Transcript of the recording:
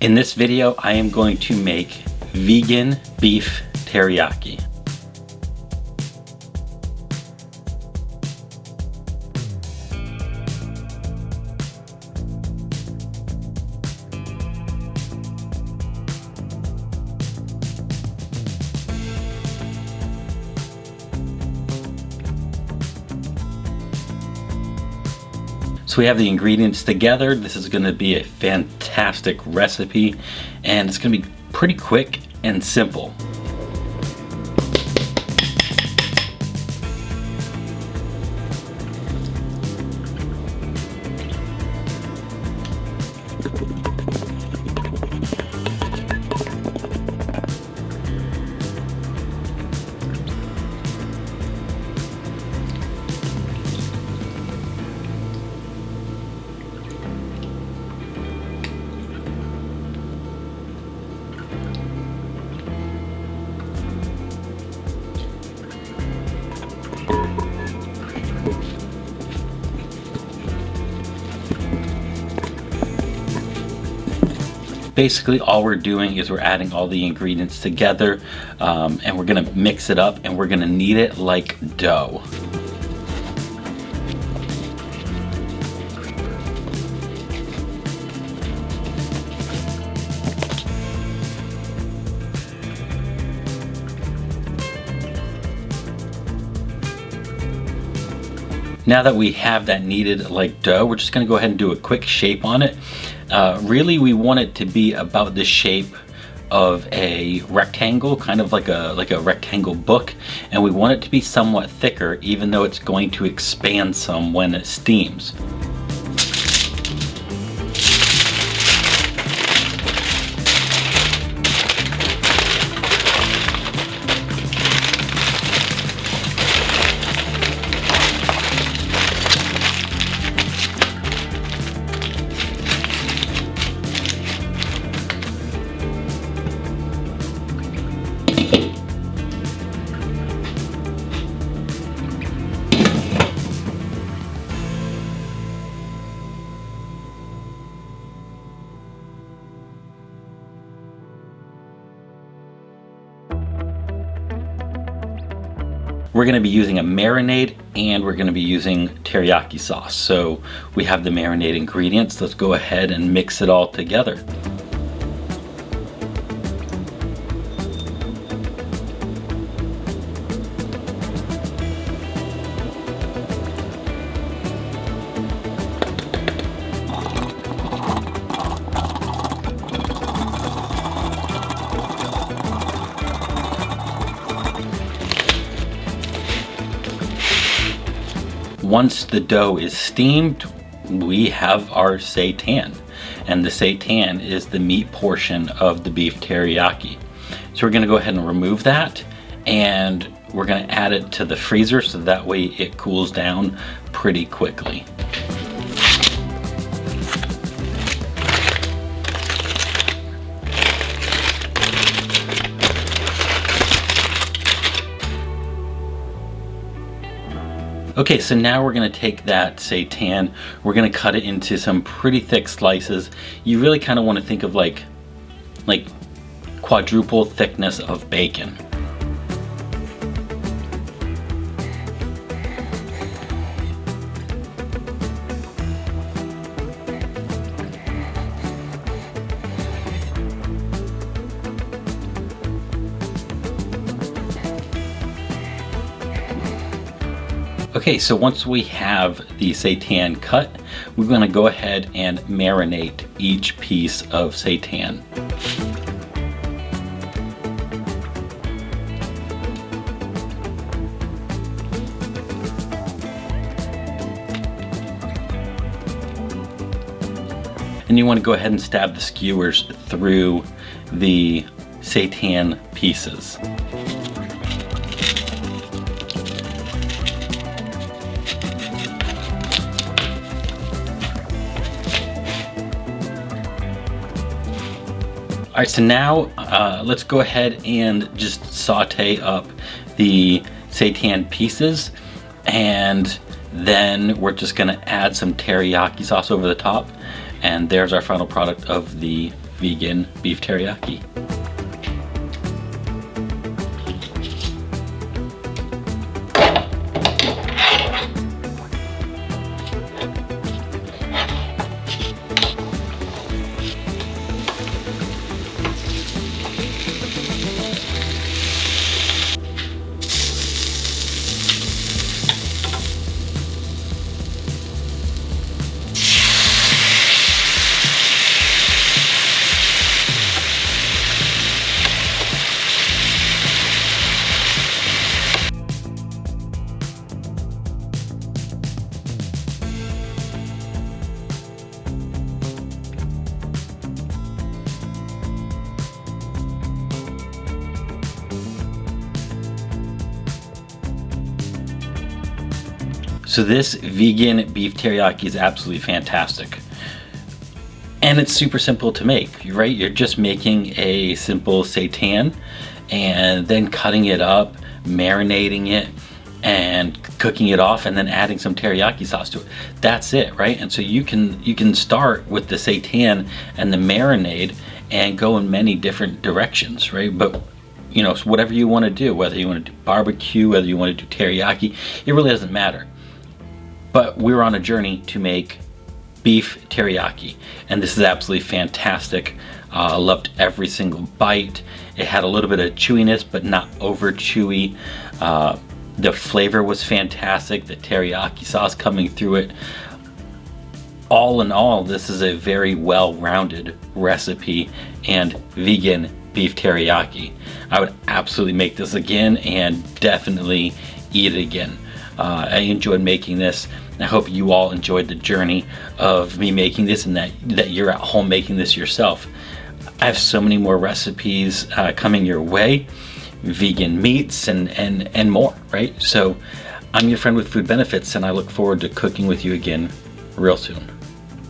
In this video, I am going to make vegan beef teriyaki. So we have the ingredients together. This is going to be a fantastic recipe, and it's going to be pretty quick and simple. Basically, all we're doing is we're adding all the ingredients together, and we're gonna mix it up, and we're gonna knead it like dough. Now that we have that kneaded like dough, we're just gonna go ahead and do a quick shape on it. Really, we want it to be about the shape of a rectangle, kind of like a rectangle book, and we want it to be somewhat thicker, even though it's going to expand some when it steams. We're going to be using a marinade, and we're going to be using teriyaki sauce. So we have the marinade ingredients. Let's go ahead and mix it all together. Once the dough is steamed, we have our seitan, and the seitan is the meat portion of the beef teriyaki. So we're going to go ahead and remove that, and we're going to add it to the freezer so that way it cools down pretty quickly. Okay, so now we're going to take that seitan, we're going to cut it into some pretty thick slices. You really kind of want to think of like quadruple thickness of bacon. Okay, so once we have the seitan cut, we're going to go ahead and marinate each piece of seitan. And you want to go ahead and stab the skewers through the seitan pieces. All right, so now let's go ahead and just saute up the seitan pieces, and then we're just gonna add some teriyaki sauce over the top, and there's our final product of the vegan beef teriyaki. So this vegan beef teriyaki is absolutely fantastic. And it's super simple to make, right? You're just making a simple seitan and then cutting it up, marinating it, and cooking it off, and then adding some teriyaki sauce to it. That's it, right? And so you can start with the seitan and the marinade and go in many different directions, right? But you know, so whatever you want to do, whether you want to do barbecue, whether you want to do teriyaki, it really doesn't matter. But we're on a journey to make beef teriyaki, and this is absolutely fantastic. I loved every single bite. It had a little bit of chewiness, but not over chewy. The flavor was fantastic, the teriyaki sauce coming through it. All in all, this is a very well-rounded recipe and vegan beef teriyaki. I would absolutely make this again and definitely eat it again. I enjoyed making this. I hope you all enjoyed the journey of me making this, and that you're at home making this yourself. I have so many more recipes coming your way, vegan meats and more, right? So I'm your friend with food benefits, and I look forward to cooking with you again real soon.